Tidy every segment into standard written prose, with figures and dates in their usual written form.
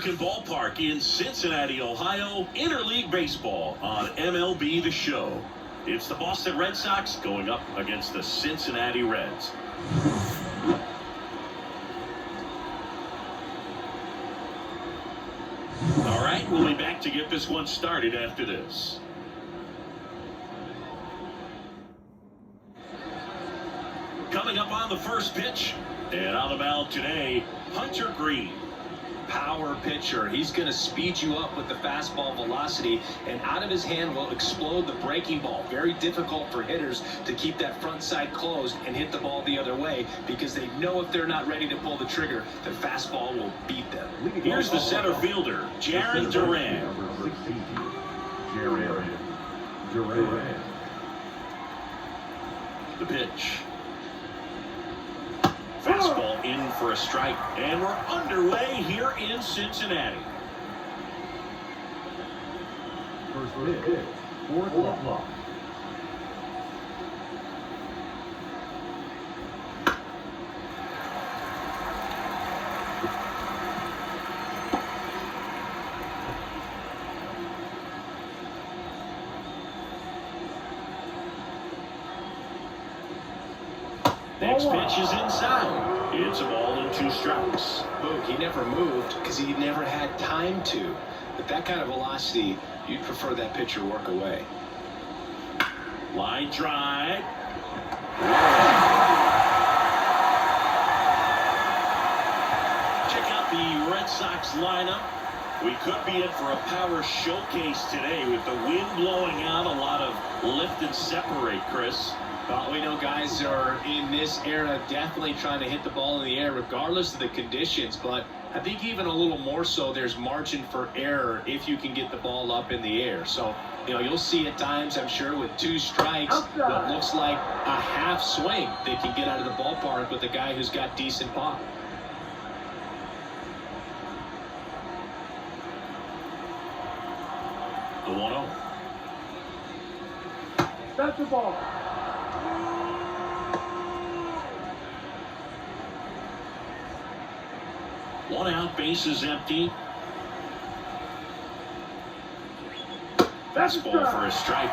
American Ballpark in Cincinnati, Ohio, Interleague Baseball on MLB The Show. It's the Boston Red Sox going up against the Cincinnati Reds. All right, we'll be back to get this one started after this. Coming up on the first pitch, and on the mound today, Hunter Green. Power pitcher. He's going to speed you up with the fastball velocity, and out of his hand will explode the breaking ball. Very difficult for hitters to keep that front side closed and hit the ball the other way, because they know if they're not ready to pull the trigger, the fastball will beat them. Here's the center fielder, Jarren Duran. The pitch. Fastball in for a strike, and we're underway here in Cincinnati. First pitch, 4-1. Next pitch is inside. It's a ball and 2 strikes. Boog, he never moved because he never had time to. With that kind of velocity, you'd prefer that pitcher work away. Line drive. Check out the Red Sox lineup. We could be in for a power showcase today with the wind blowing out, a lot of lift and separate, Chris. Well, we know guys are in this era definitely trying to hit the ball in the air regardless of the conditions, but I think even a little more so there's margin for error if you can get the ball up in the air. So, you'll see at times, I'm sure, with 2 strikes, what looks like a half swing they can get out of the ballpark with a guy who's got decent pop. The 1-0. That's the ball. One out, bases empty. Fastball for a strike.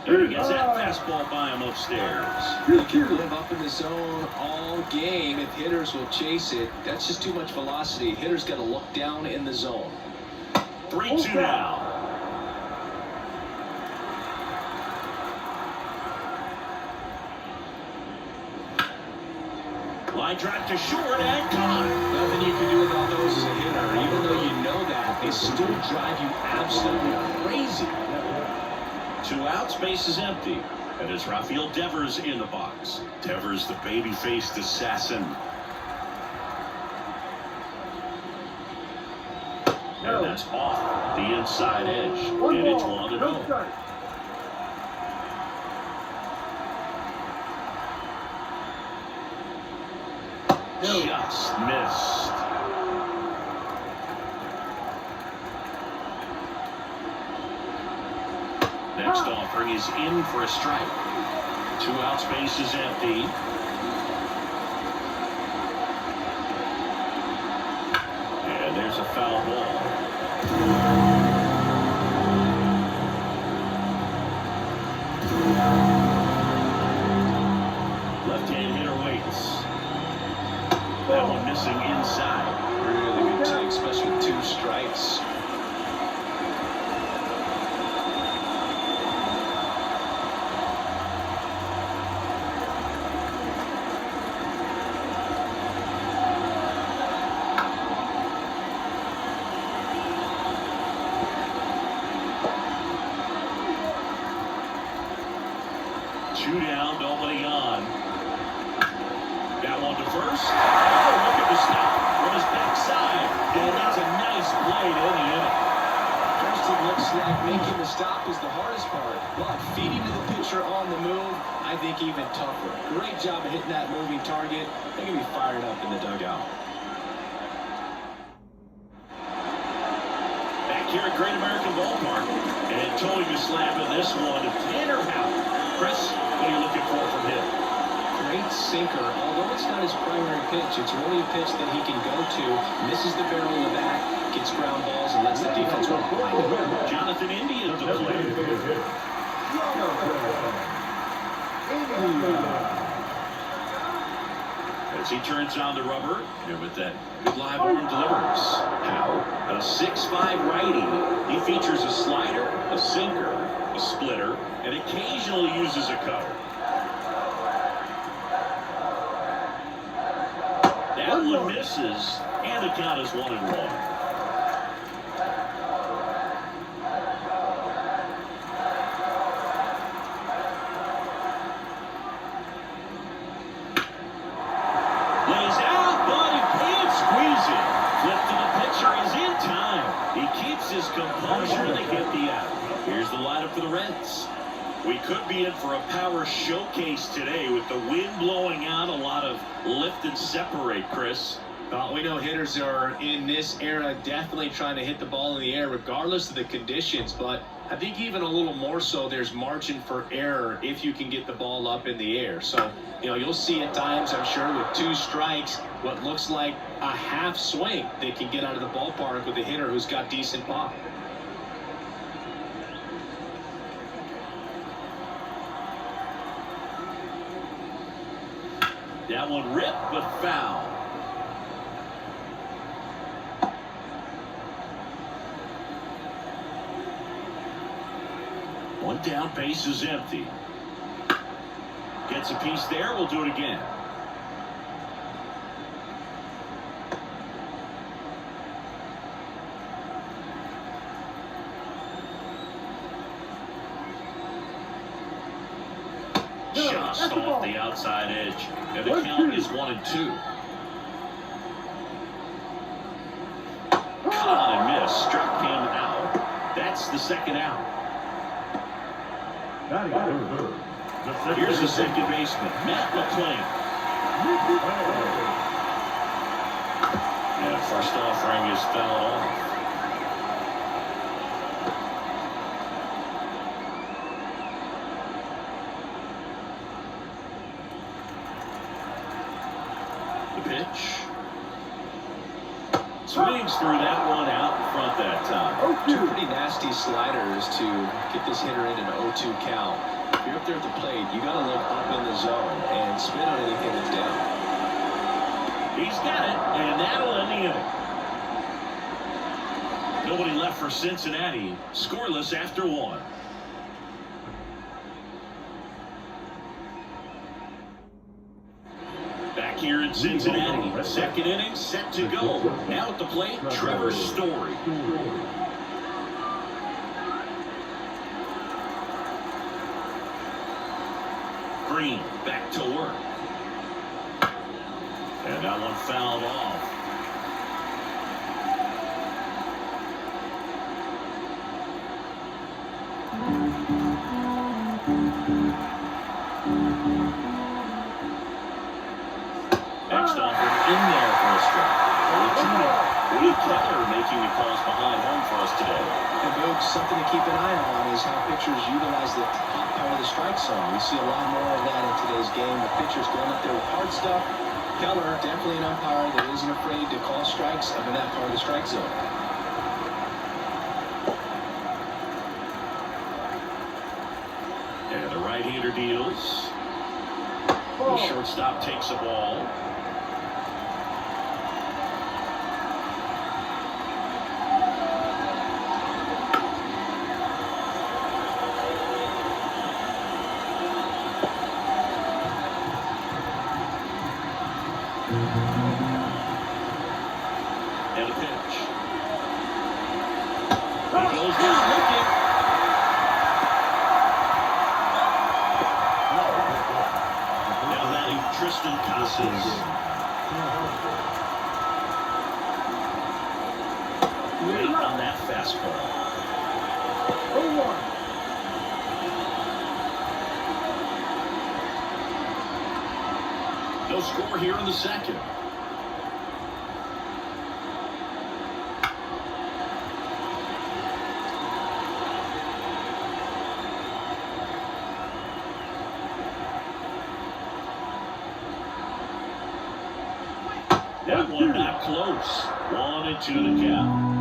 And he gets that fastball by him upstairs. You can live up in the zone all game if hitters will chase it. That's just too much velocity. Hitters got to look down in the zone. 3-2 now. Line drive to short and gone. Nothing you can do about those as a hitter. Even though you know that, they still drive you absolutely crazy. 2 outs, bases empty. And it's Rafael Devers in the box. Devers, the baby-faced assassin. And that's off the inside edge. And it's 1-0. Just missed. Next offering is in for a strike. 2 outs, bases empty. And there's a foul ball. Left-hand hitter waits. That one missing inside. Really good take, especially with 2 strikes. Two down, nobody on. Got one to first. Oh, look at the stop from his backside. And that's a nice play to end the inning. First, it looks like making the stop is the hardest part, but feeding to the pitcher on the move, I think even tougher. Great job of hitting that moving target. They're going to be fired up in the dugout. here at Great American Ballpark. And towing the slab in this one, Tanner Houck. Chris, what are you looking for from him? Great sinker. Although it's not his primary pitch, it's really a pitch that he can go to, misses the barrel in the back, gets ground balls, and lets the defense walk behind him. Jonathan India at the plate. As he turns on the rubber, here with that good live arm delivers. How? A 6'5" righty. He features a slider, a sinker, a splitter, and occasionally uses a cutter. That one misses, and the count is 1-1. His composure and they get the out. Here's the lineup for the Reds. We could be in for a power showcase today with the wind blowing out, a lot of lift and separate, Chris. We know hitters are in this era definitely trying to hit the ball in the air regardless of the conditions, but I think even a little more so there's margin for error if you can get the ball up in the air. So, you'll see at times, I'm sure, with 2 strikes, what looks like a half swing they can get out of the ballpark with a hitter who's got decent pop. That one ripped but foul. One down, base is empty. Gets a piece there, we'll do it again. Just off the outside edge. And the count is 1-2. Caught and missed. Struck him out. That's the second out. Here's the second baseman, Matt McClain. And first offering is fouled off. The pitch. Swings through that one out in front that time. 2 pretty nasty sliders to get this hitter in an 0-2 count. If you're up there at the plate, you got to look up in the zone and spin on anything that's down. He's got it, and that'll end the inning. Nobody left for Cincinnati. Scoreless after 1. Back here in Cincinnati, second inning set to go. Now at the plate, Trevor Story. Green back to work. And that one fouled off. Next offering in there for a strike. Lee Keller making the calls behind home for us today. And Boog, something to keep an eye on is how pitchers utilize the top part of the strike zone. We see a lot more of that in today's game. The pitchers going up there with hard stuff. Keller, definitely an umpire that isn't afraid to call strikes up in that part of the strike zone. And the right-hander deals. The shortstop takes a ball. And a pitch. He goes down looking. Now batting Tristan Casas. Wait on that fastball. 0-1. No score here in the second. That one not close. 1-2 the count.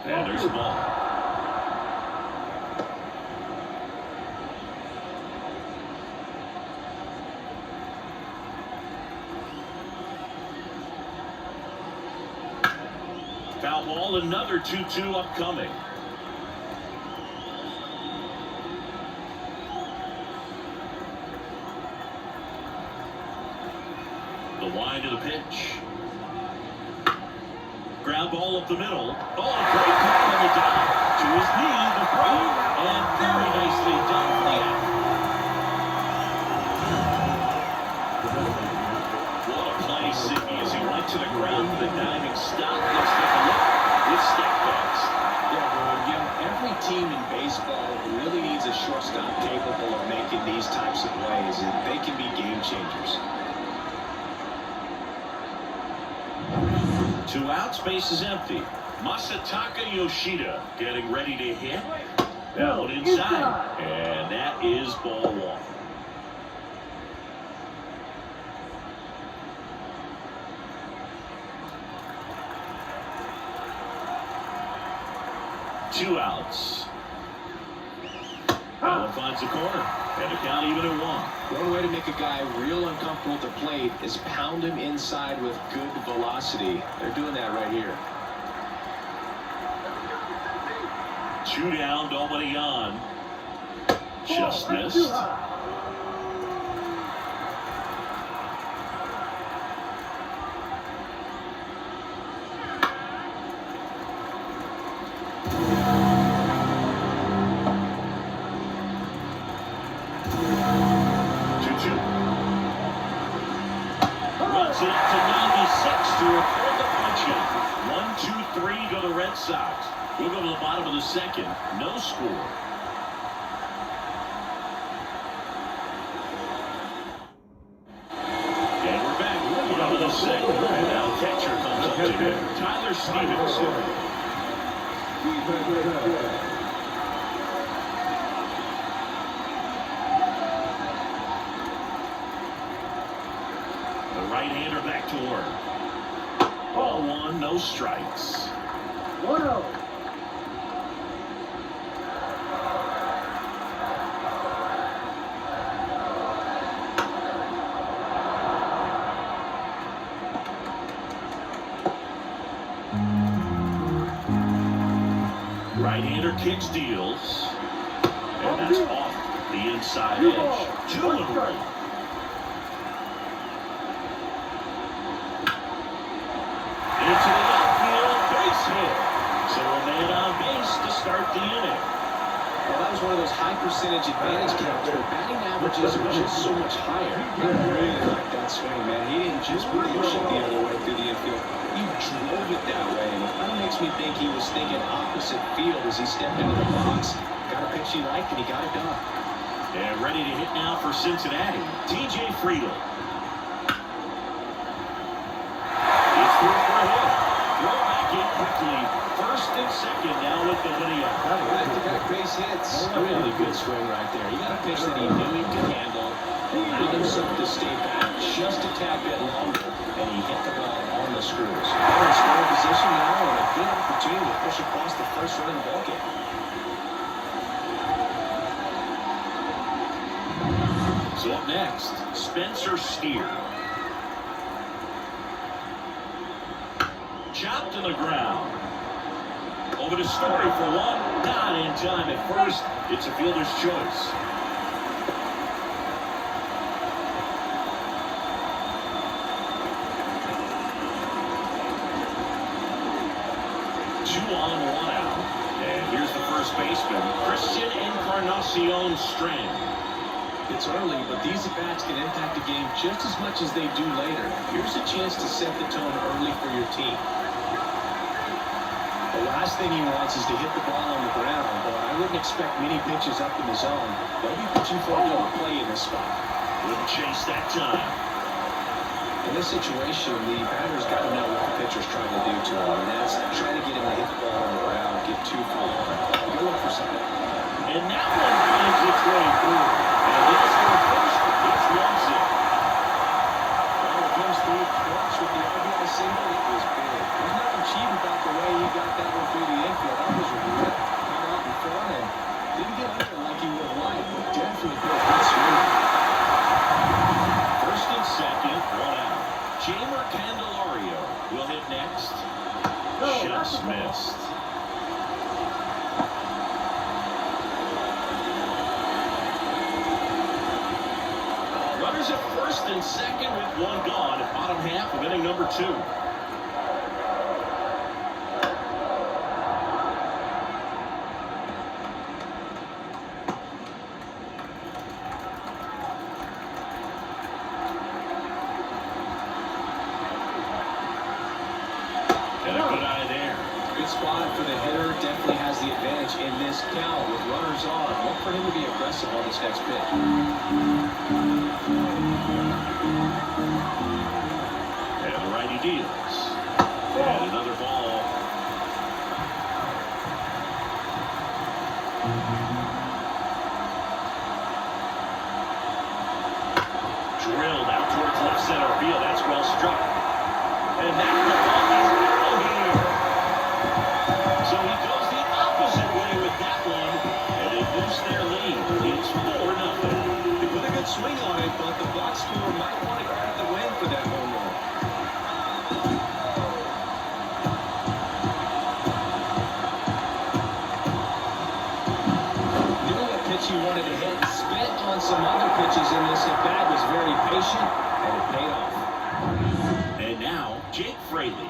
And there's a ball. Foul ball, another 2-2 upcoming. The wind of the pitch. Ground ball up the middle. Oh, great call on the dive. To his knee, the throw. And very nicely done for the out. What a play, Sidney, as he went to the ground with a diving stop. Let's take a look with step backs. Every team in baseball really needs a shortstop capable of making these types of plays, and they can be game changers. 2 outs, base is empty. Masataka Yoshida getting ready to hit. That one inside. And that is ball 1. Two outs. That one finds the corner. And the count even at 1. One way to make a guy real uncomfortable at the plate is pound him inside with good velocity. They're doing that right here. 2 down, nobody on. Just missed. Runs it up to 96 to record the punch-out. 1-2-3 to the Red Sox. We'll go to the bottom of the second. No score. And we're back. Bottom of the second. And now catcher comes up to him. Tyler Stevenson. Right-hander back to work. Ball 1, no strikes. 1-0. Right-hander kicks, deals. And that's off the inside edge. 2-1. Into the outfield, base hit. So a man on base to start the inning. Well, that was one of those high percentage advantage counts where batting averages are just so much higher. I really like that swing, man. He didn't just push it the other way through the infield. He drove it that way. And it kind of makes me think he was thinking opposite field as he stepped into the box. Got a pitch he liked, and he got it done. And ready to hit now for Cincinnati, TJ Friedl. Quickly, first and second now with the winning up. Back-to-back base hits. Really good swing right there. He got a pitch that he knew he could handle. Allowed himself to stay back just a tad bit longer, and he hit the ball on the screws. They're in scoring position now, and a good opportunity to push across the first run of the ballgame. So up next, Spencer Steer. Chopped to the ground. Over to Story for one. Not in time at first. It's a fielder's choice. Two on, 1 out. And here's the first baseman, Christian Encarnacion Strand. It's early, but these at-bats can impact the game just as much as they do later. Here's a chance to set the tone early for your team. The last thing he wants is to hit the ball on the ground, but I wouldn't expect many pitches up in the zone. They'll be pitching for a little play in this spot. Wouldn't chase that time. In this situation, the batter's got to know what the pitcher's trying to do to him, and that's trying to get him to hit the ball on the ground, get 2 for 1. Go look for something. And that one finds its way through. And it is for first. It's 1-0. to first and second with one gone at bottom half of inning number 2. And a good eye there. Good spot for the hitter. Definitely has the advantage in this count with runners on. Look for him to be aggressive on this next pitch. And the righty deals. And another ball. Drilled out towards left center field. That's well struck. And that's the ball is out here. So he goes the opposite way with that one. And they boost their lead. It's 4-0. They put a good swing on it, but the box score might want to grab the win for that home run. Knew what pitch he wanted to hit. Spit on some other pitches in this at-bat. Was very patient, and it paid off. And now, Jake Fraley.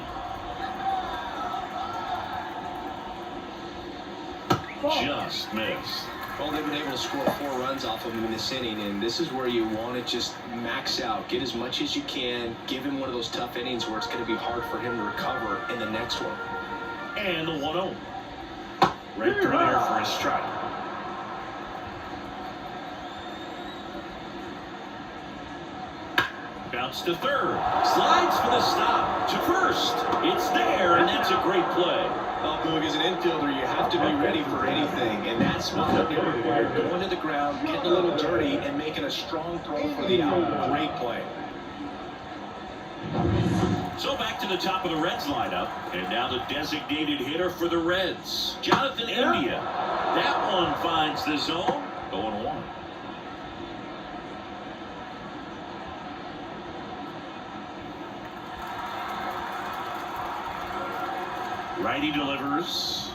Just missed. Well, they've been able to score 4 runs off of him in this inning, and this is where you want to just max out. Get as much as you can. Give him one of those tough innings where it's going to be hard for him to recover in the next one. And the 1-0. Right through there for a strike. Bounce to third. Slides for the stop. To first. It's there, and that's a great play. Well, Boog, as an infielder, you have to be ready for anything, and that's what they're doing. You're going to the ground, getting a little dirty, and making a strong throw for the out. Great play. So back to the top of the Reds lineup, and now the designated hitter for the Reds, Jonathan India. That one finds the zone. 0-1. Righty delivers.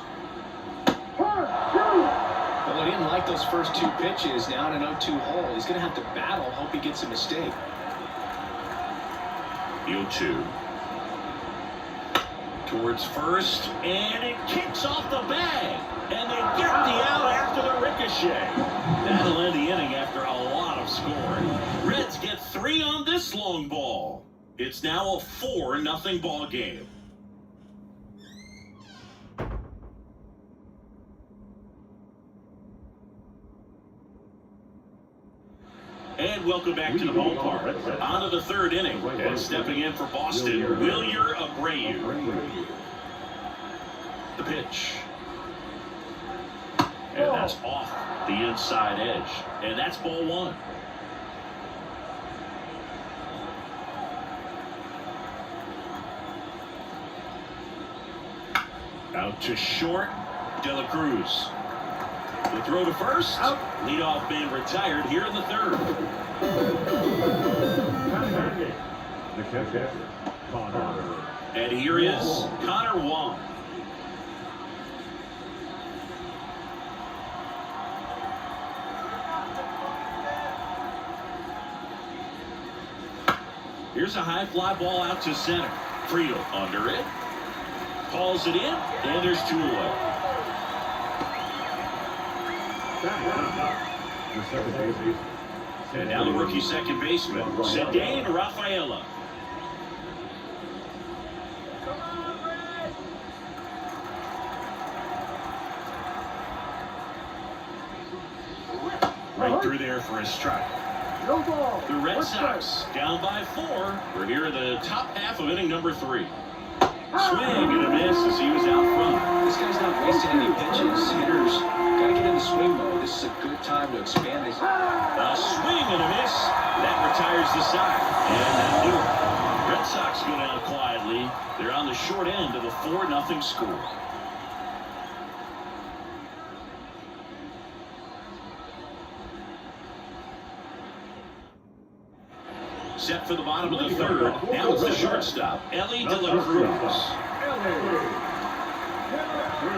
Well, he didn't like those first 2 pitches. Now in an 0-2 hole, he's going to have to battle. Hope he gets a mistake. 0-2. Towards first, and it kicks off the bag. And they get the out after the ricochet. That'll end the inning after a lot of scoring. Reds get 3 on this long ball. It's now a 4-0 ball game. And welcome back to the ballpark. On to the 3rd inning. And stepping in for Boston, Wilyer Abreu. The pitch. And that's off the inside edge. And that's ball 1. Out to short, De La Cruz. The throw to first. Out. Leadoff man retired here in the 3rd. The catcher, Connor. And here is Connor Wong. Here's a high fly ball out to center. Friedel under it. Calls it in, and there's 2 away. And now the rookie second baseman, Cedane Rafaela. Right through there for a strike. The Red Sox down by 4. We're here in the top half of inning number 3. Swing and a miss as he was out front. This guy's not wasting any pitches. Hitters got to get into swing mode. This is a good time to expand his. A swing and a miss. That retires the side. And that'll do it. Red Sox go down quietly. They're on the short end of a 4-0 score. Set for the bottom of the 3rd. Now it's the shortstop, Ellie De La Cruz.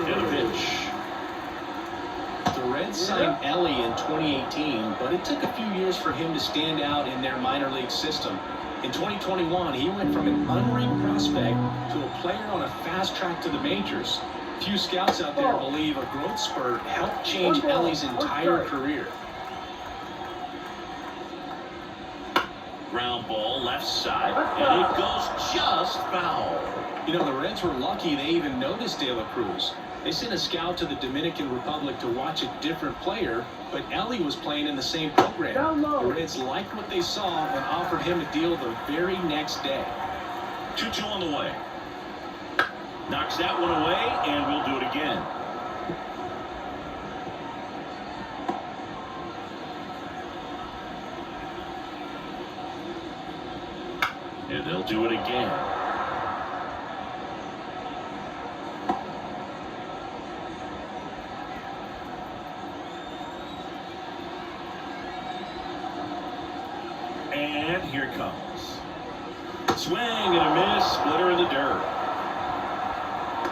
And a pitch. The Reds Reds signed Ellie in 2018, but it took a few years for him to stand out in their minor league system. In 2021, he went from an unranked prospect to a player on a fast track to the majors. Few scouts out there believe a growth spurt helped change Ellie's entire career. Ground ball left side, and it goes just foul. You know, the Reds were lucky they even noticed De La Cruz. They sent a scout to the Dominican Republic to watch a different player, but Ellie was playing in the same program. The Reds liked what they saw and offered him a deal the very next day. 2-2 on the way. Knocks that one away, and we'll do it again. And they'll do it again. And here it comes. Swing and a miss, splitter in the dirt.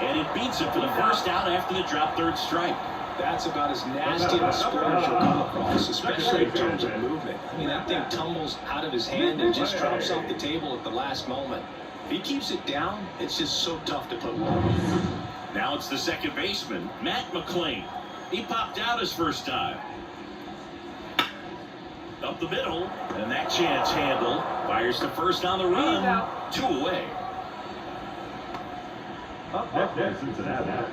And it beats him for the first out after the drop third strike. That's about as nasty of a sport as you'll come across, especially in terms of movement. I mean, that thing tumbles out of his hand and just drops off the table at the last moment. If he keeps it down, it's just so tough to put one. Now it's the second baseman, Matt McLean. He popped out his first time. Up the middle, and that chance handled. Fires to first on the run. 2 away. Up next, Cincinnati.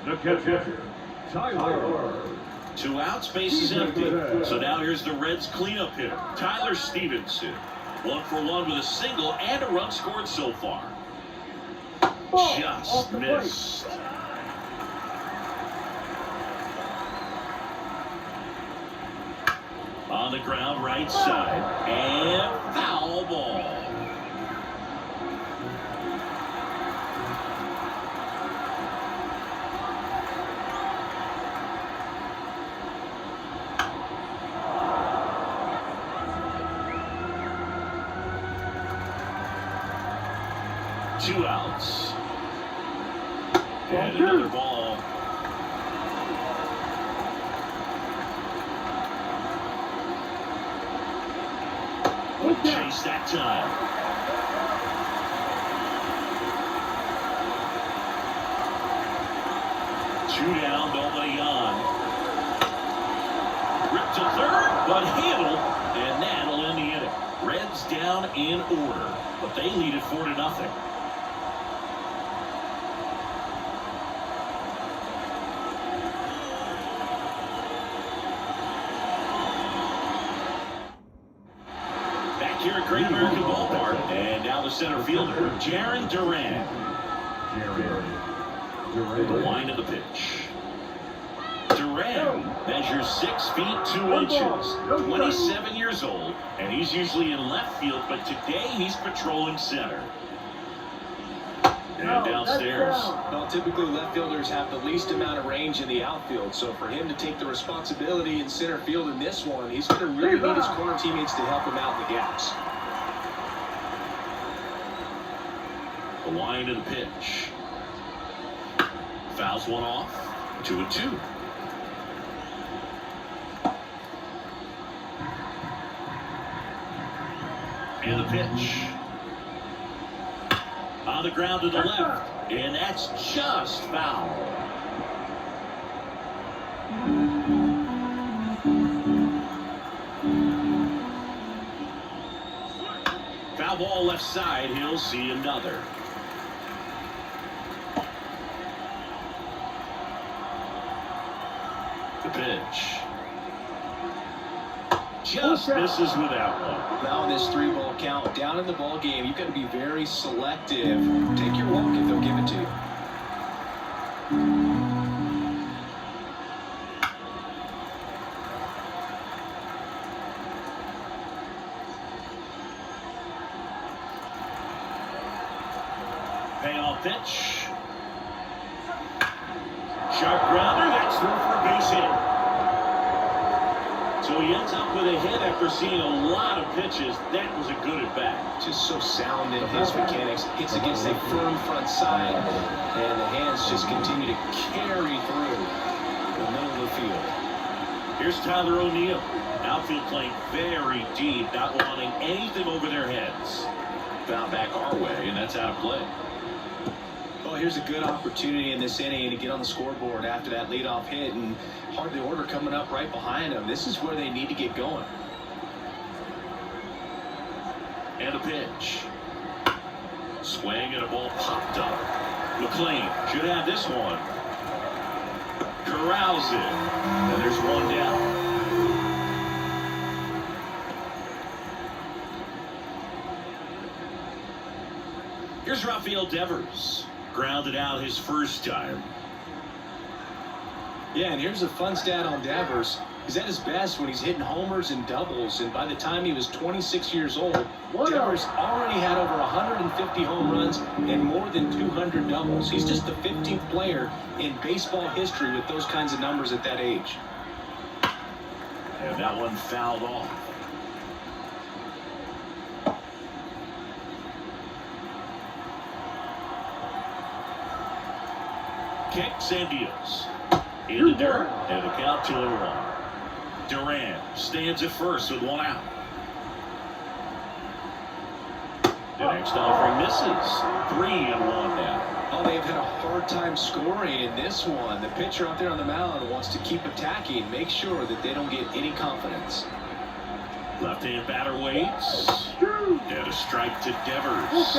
The catcher, Tyler. 2 outs, base is empty. So now here's the Reds cleanup hitter, Tyler Stevenson. 1 for 1 with a single and a run scored so far. Just missed. On the ground, right side, and foul ball. Two outs. And another ball. Chase that time. Two down, nobody on. Ripped to third, but handled, and that'll end the inning. Reds down in order, but they lead it 4-0. Here at Great American Ballpark, and now the center fielder, Jarren Duran. The wind of the pitch. Duran measures 6 feet 2 inches, 27 years old, and he's usually in left field, but today he's patrolling center. And downstairs. Well, typically left fielders have the least amount of range in the outfield, so for him to take the responsibility in center field in this one, he's going to really need his corner teammates to help him out in the gaps. The wind of the pitch. Fouls one off. 2-2. And the pitch. On the ground to the left, and that's just foul. Foul ball left side, he'll see another. The pitch. Just misses with that one. Now in this 3-ball count, down in the ball game, you've got to be very selective. Take your walk if they'll give it to you. Payoff pitch. Sharp grounder, that's through for a base hit. So he ends up with a hit after seeing a lot of pitches. That was a good at-bat. Just so sound in his mechanics. Hits against a firm front side, and the hands just continue to carry through the middle of the field. Here's Tyler O'Neill. Outfield playing very deep, not wanting anything over their heads. Foul back our way, and that's out of play. Well, here's a good opportunity in this inning to get on the scoreboard after that leadoff hit, and hardly order coming up right behind them. This is where they need to get going. And a pitch. Swing and a ball popped up. McLean should have this one. Corrals it. And there's one down. Here's Rafael Devers. Grounded out his first time. Yeah, and here's a fun stat on Devers. He's at his best when he's hitting homers and doubles, and by the time he was 26 years old, Devers already had over 150 home runs and more than 200 doubles. He's just the 15th player in baseball history with those kinds of numbers at that age. And that one fouled off. Kicks and deals. In the dirt, and the count 2-1. Duran stands at first with one out. The next offering misses. 3-1 now. Oh, they've had a hard time scoring in this one. The pitcher out there on the mound wants to keep attacking, make sure that they don't get any confidence. Left-hand batter waits. And a strike to Devers.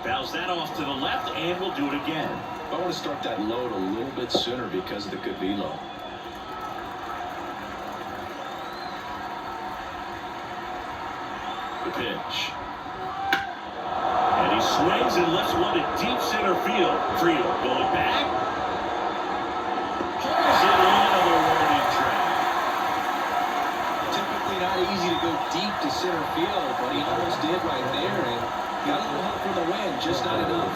Fouls that off to the left, and we'll do it again. I want to start that load a little bit sooner because of the good velo. The pitch. And he swings and lifts one to deep center field. Friel going back. Pulls it into the warning track. Typically not easy to go deep to center field, but he almost did right there, and got a little help for the win, just not enough.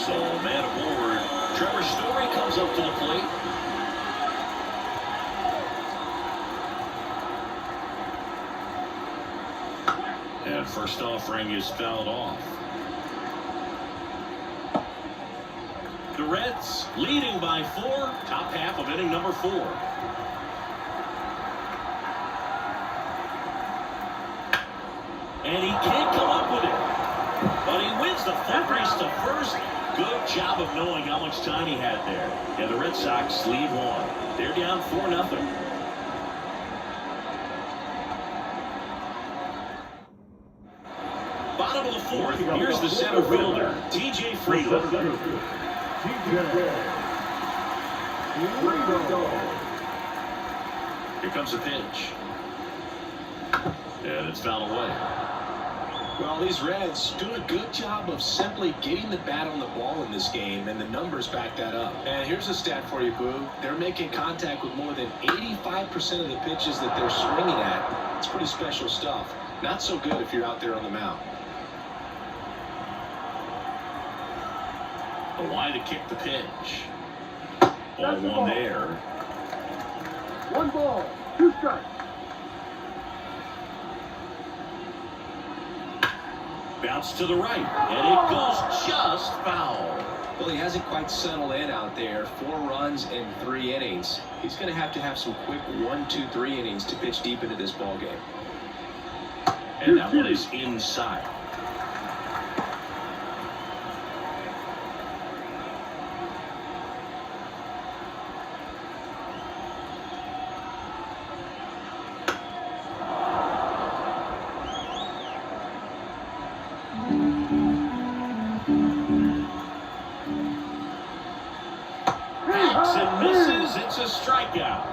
So, man aboard. Trevor Story comes up to the plate. And first offering is fouled off. The Reds leading by 4. Top half of inning number 4. And he can't come up with it. But he wins the foot race to first. Good job of knowing how much time he had there. And the Red Sox lead 1. They're down 4-0. Bottom of the 4th. Here's the center fielder, TJ Friel. Here comes a pitch. And it's fouled away. Well, these Reds doing a good job of simply getting the bat on the ball in this game, and the numbers back that up. And here's a stat for you, Boo. They're making contact with more than 85% of the pitches that they're swinging at. It's pretty special stuff. Not so good if you're out there on the mound. The line to kick the pitch. Ball one there. 1 ball, 2 strikes. Bounce to the right, and it goes just foul. Well, he hasn't quite settled in out there. 4 runs in 3 innings. He's going to have some quick 1, 2, 3 innings to pitch deep into this ball game. And that one is inside. It's a strikeout.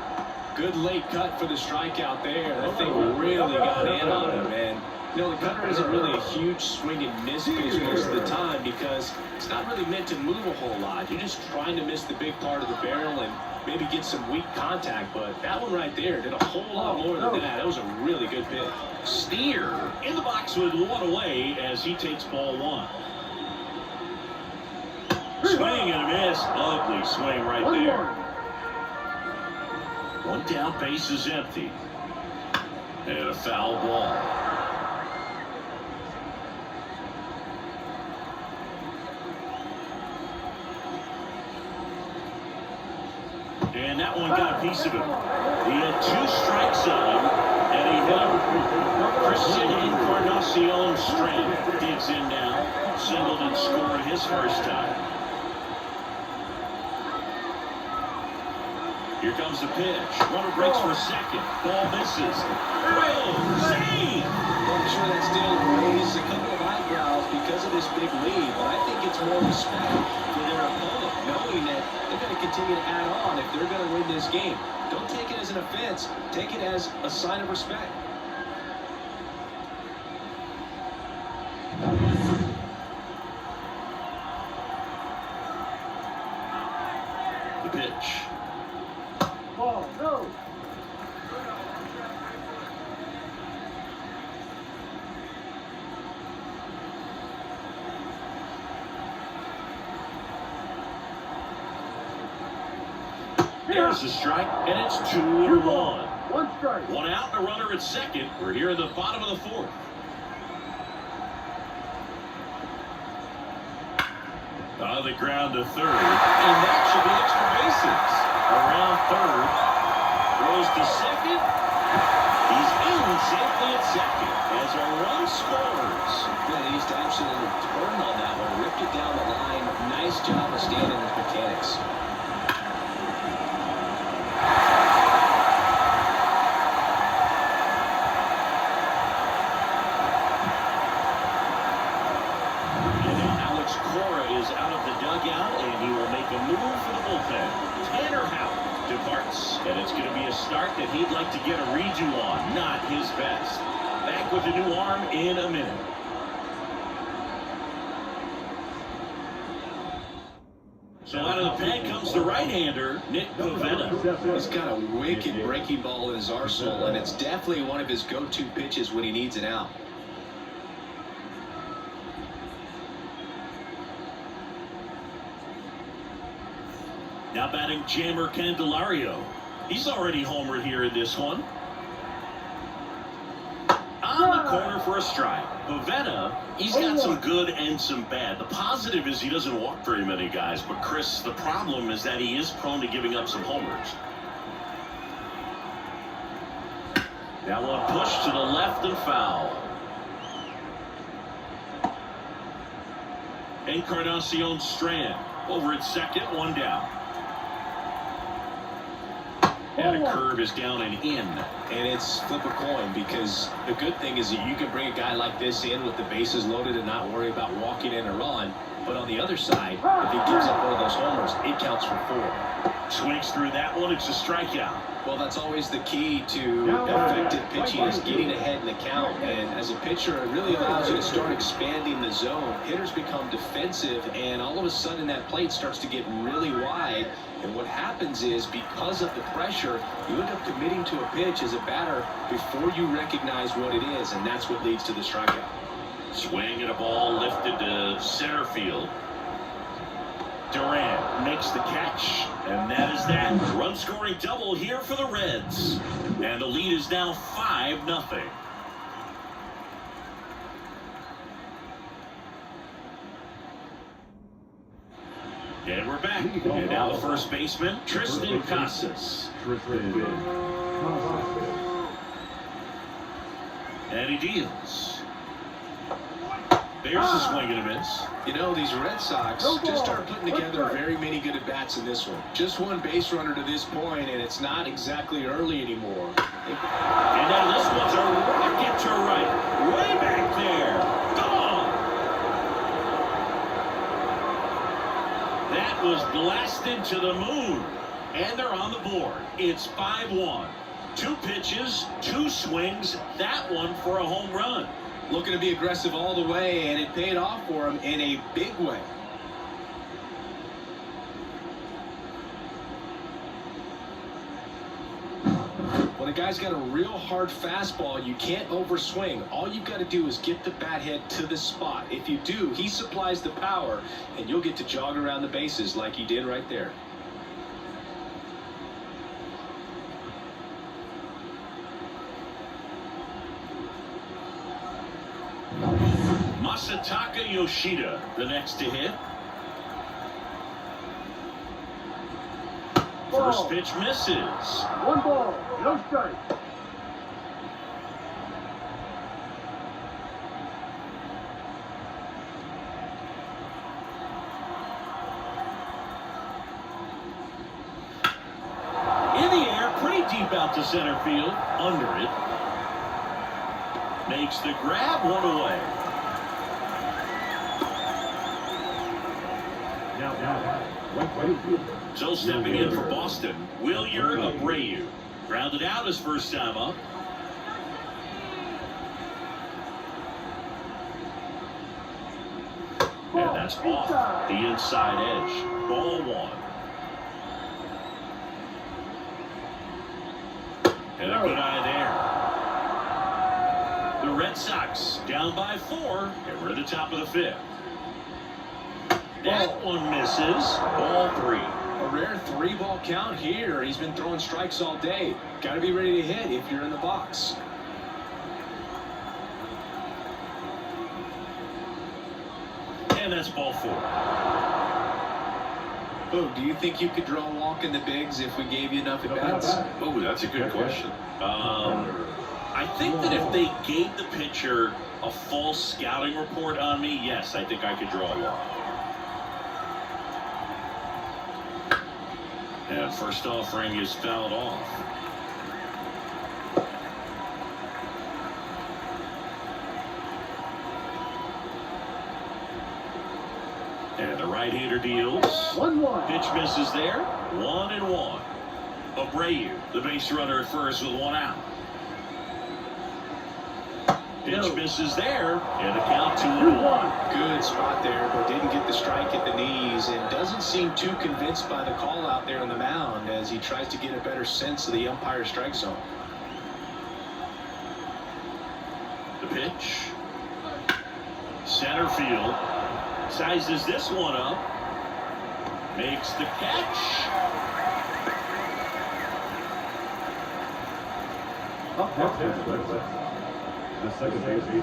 Good late cut for the strikeout there. That thing really got in on him, and you know, the cutter isn't really a huge swing and miss pitch most of the time because it's not really meant to move a whole lot. You're just trying to miss the big part of the barrel and maybe get some weak contact, but that one right there did a whole lot more than that. That was a really good pitch. Steer in the box with 1 away as he takes ball 1. Swing and a miss. Ugly swing right there. 1 down, base is empty. And a foul ball. And that one got a piece of him. He had 2 strikes on him, and he hit him. Christian Encarnacion Strand digs in now. Singled and scored his first time. Here comes the pitch. Runner breaks for second. Ball misses. Throw. Save. Well, I'm sure that still raises a couple of eyebrows because of this big lead, but I think it's more respect for their opponent, knowing that they're going to continue to add on if they're going to win this game. Don't take it as an offense. Take it as a sign of respect. The pitch. Ball, no. There's a strike, and it's 2-1. 1 strike. 1 out and a runner at second. We're here in the bottom of the 4th. On the ground to third, and that should be extra bases. Around third, throws to second. He's in safely at second as a run scores. Yeah, he just absolutely turned on that one, ripped it down the line. Nice job of standing his mechanics. Out of the dugout, and he will make a move for the bullpen. Tanner Houck departs, and it's going to be a start that he'd like to get a redo on. Not his best. Back with a new arm in a minute. So out of the pen comes the right-hander, Nick Pavetta. He's got a wicked breaking ball in his arsenal, and it's definitely one of his go-to pitches when he needs an out. Now batting Jeimer Candelario. He's already homered here in this one. On the corner for a strike. Pavetta, he's got some good and some bad. The positive is he doesn't walk very many guys. But, Chris, the problem is that he is prone to giving up some homers. Now one push to the left and foul. Encarnacion Strand over at second, 1 down. And a curve is down and in. And it's flip a coin, because the good thing is that you can bring a guy like this in with the bases loaded and not worry about walking in a run. But on the other side, if he gives up one of those homers, it counts for 4. Swings through that one. It's a strikeout. Well, that's always the key to effective pitching, is getting ahead in the count. And as a pitcher, it really allows you to start expanding the zone. Hitters become defensive, and all of a sudden that plate starts to get really wide. And what happens is, because of the pressure, you end up committing to a pitch as a batter before you recognize what it is, and that's what leads to the strikeout. Swing at a ball lifted to center field. Durant makes the catch, and that is that. Run-scoring double here for the Reds. And the lead is now 5-0. And we're back. And now the first baseman, Tristan Casas. And he deals. There's a swing and a miss. You know, these Red Sox just aren't putting together very many good at-bats in this one. Just 1 base runner to this point, and it's not exactly early anymore. And now this one's a rocket to right. Way back there. Gone. That was blasted to the moon. And they're on the board. It's 5-1. 2 pitches, 2 swings. That one for a home run. Looking to be aggressive all the way, and it paid off for him in a big way. When a guy's got a real hard fastball, you can't overswing. All you've got to do is get the bat head to the spot. If you do, he supplies the power, and you'll get to jog around the bases like he did right there. Masataka Yoshida, the next to hit. First pitch misses. 1 ball, no strike. In the air, pretty deep out to center field. Under it. Makes the grab, 1 away. So stepping in for Boston, Wilyer Abreu. Grounded out his first time up. And that's off the inside edge. Ball 1. And a good eye there. The Red Sox down by 4, and we're at the top of the 5th. That one misses. Ball 3. A rare 3-ball count here. He's been throwing strikes all day. Got to be ready to hit if you're in the box. And that's ball 4. Oh, do you think you could draw a walk in the bigs if we gave you enough at-bats? Oh, that's a good question. I think that if they gave the pitcher a full scouting report on me, yes, I think I could draw a walk. And first offering is fouled off. And the right-hander deals. 1-1. Pitch misses there. 1-1. Abreu, the base runner at first with 1 out. Pitch misses there, and a count 2-1. Good spot there, but didn't get the strike at the knees, and doesn't seem too convinced by the call out there on the mound as he tries to get a better sense of the umpire's strike zone. The pitch. Center field. Sizes this one up. Makes the catch. The second baseman,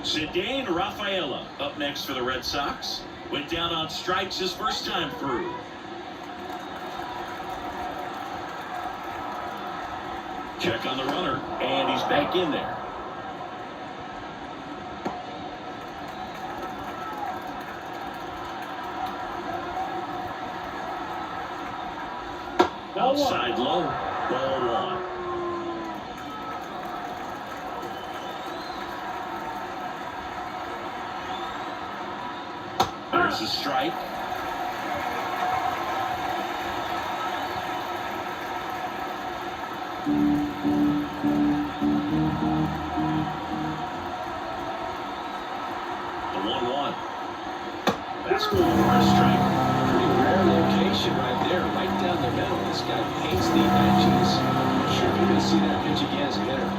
Cedane Rafaela up next for the Red Sox. Went down on strikes his first time through. Check on the runner, and he's back in there. Outside low, ball 1. There's a strike. The 1-1. That's cool for a strike. Pretty rare location right there, right down the middle. This guy hates the edges. I'm sure you're going to see that pitch again as a hitter.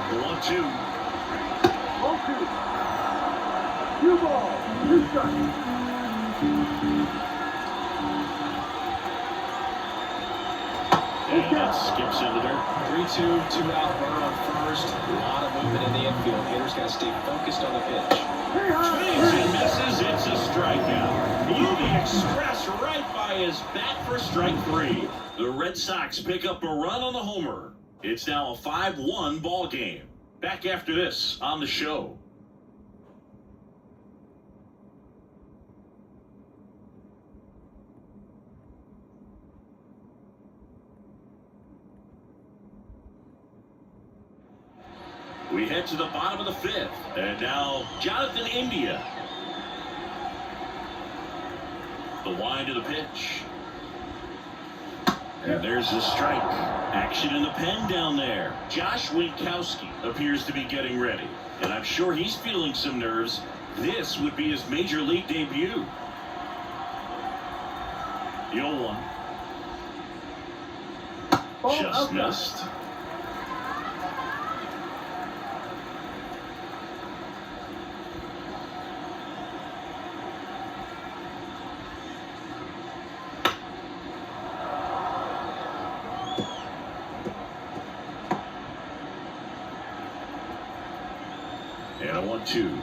The 1-2. 2 balls, 2 strikes. And that skips into there. 3-2, 2 out, runner on first. A lot of movement in the infield. Hitters got to stay focused on the pitch. Swings and misses. It's a strikeout. UV Express right by his bat for strike 3. The Red Sox pick up a run on the homer. It's now a 5-1 ball game. Back after this on the show. We head to the bottom of the 5th. And now Jonathan India. The wind to the pitch. And there's the strike. Action in the pen down there. Josh Winkowski appears to be getting ready. And I'm sure he's feeling some nerves. This would be his major league debut. The 0-1. Just missed. And a 1-2.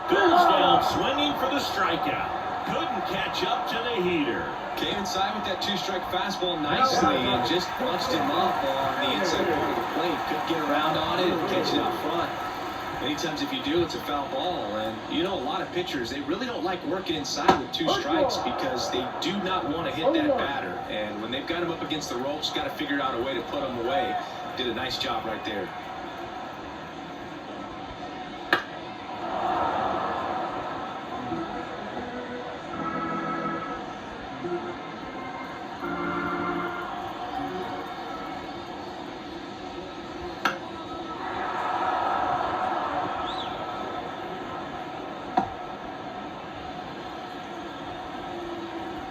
Goes down swinging for the strikeout. Couldn't catch up to the heater. Came inside with that two-strike fastball nicely and just bunched him up on the inside part of the plate. Couldn't get around on it and catch it out front. Many times if you do, it's a foul ball. And you know, a lot of pitchers, they really don't like working inside with two strikes because they do not want to hit that batter. And when they've got him up against the ropes, got to figure out a way to put him away. Did a nice job right there.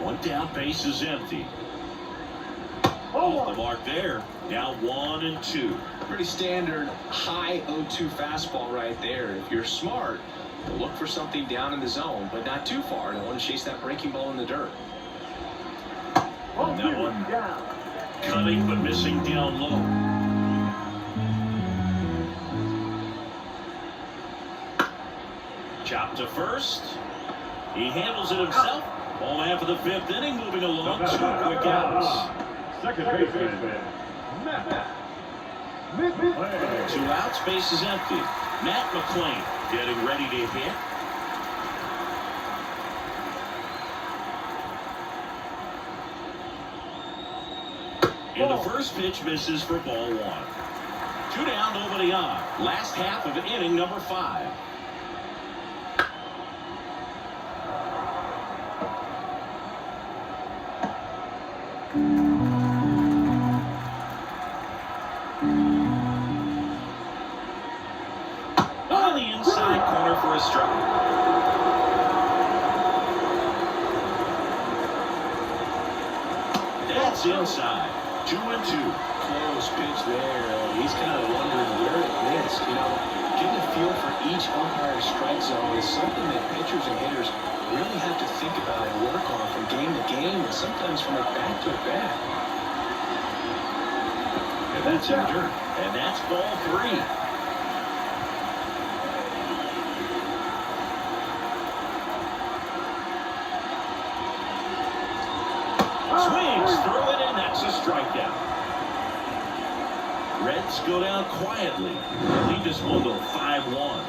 One down, base is empty. Off the mark there. Now 1-2. Pretty standard high 0-2 fastball right there. If you're smart, you'll look for something down in the zone, but not too far. Don't want to chase that breaking ball in the dirt. And that one cutting but missing down low. Chop to first. He handles it himself. All after the fifth inning, moving along. 2 quick outs. Second baseman. 2 outs, base is empty. Matt McClain getting ready to hit. And the first pitch misses for ball 1. 2 down, nobody on. Last half of inning number 5. On the inside corner for a strike. That's inside. 2-2. Close pitch there. He's kind of wondering where it missed. You know, getting a feel for each umpire's strike zone is something that pitchers and hitters really have to think about and work on from game to game and sometimes from at bat to at bat. And that's in dirt. And that's ball 3. Swings through it, and that's a strikeout. Reds go down quietly. Lead this one to 5-1.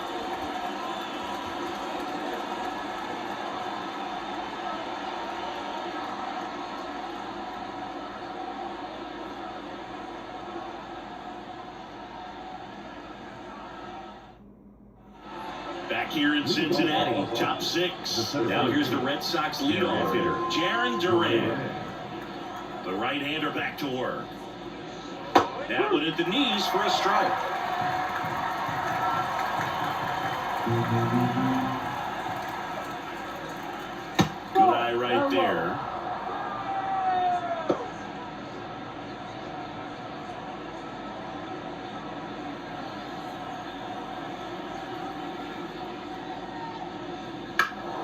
Back here in Cincinnati, top 6. Now here's the Red Sox leadoff hitter, Jarren Duran. The right-hander back to work. That one at the knees for a strike. Good eye right there.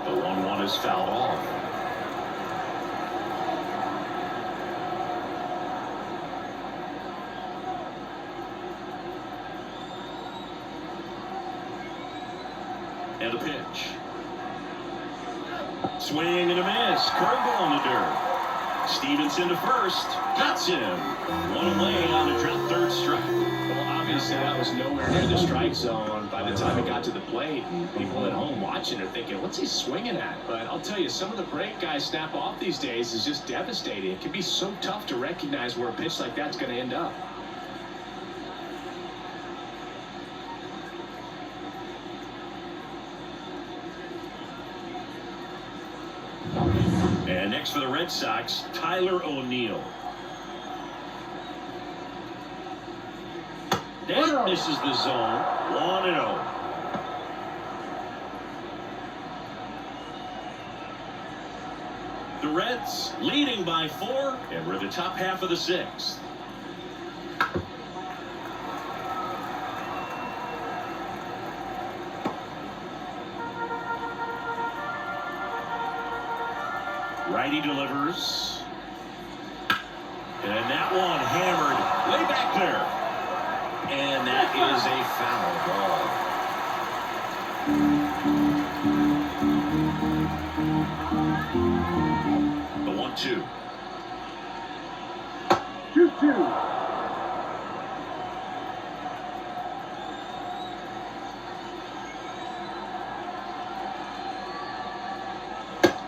The 1-1 is fouled off. And a pitch. Swing and a miss. Curveball in the dirt. Stevenson to first. Gets him. One away on a drop third strike. Well, obviously that was nowhere near the strike zone by the time it got to the plate. And people at home watching are thinking, what's he swinging at? But I'll tell you, some of the break guys snap off these days is just devastating. It can be so tough to recognize where a pitch like that's going to end up. And next for the Red Sox, Tyler O'Neill. That misses the zone. 1-0. The Reds leading by 4, and we're in the top half of the 6th. Righty delivers. And that one hammered way back there. And that is a foul ball. 2. 2-2.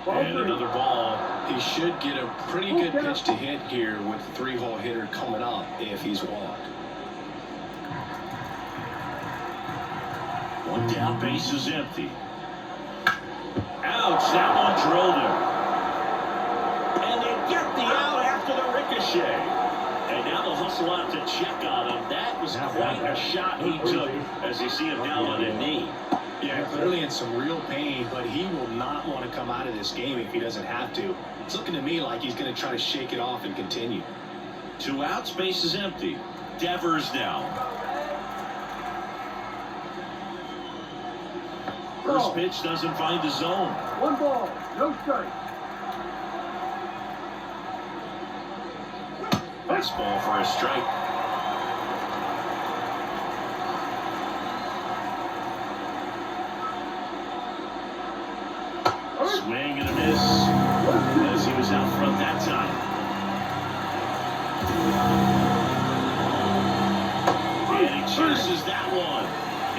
And another ball. He should get a pretty good pitch to hit here with the 3-hole hitter coming up if he's walked. One down, base is empty. Ouch, that one drilled him. And they get the out after the ricochet. And now they'll hustle out to check on him. That was quite a shot he took as they see him down on a knee. Yeah, clearly in some real pain, but he will not want to come out of this game if he doesn't have to. It's looking to me like he's going to try to shake it off and continue. 2 outs, base is empty. Devers now. First pitch doesn't find the zone. 1 ball, no strike. Fastball for a strike. Swing and a miss as he was out front that time. And he chases that one.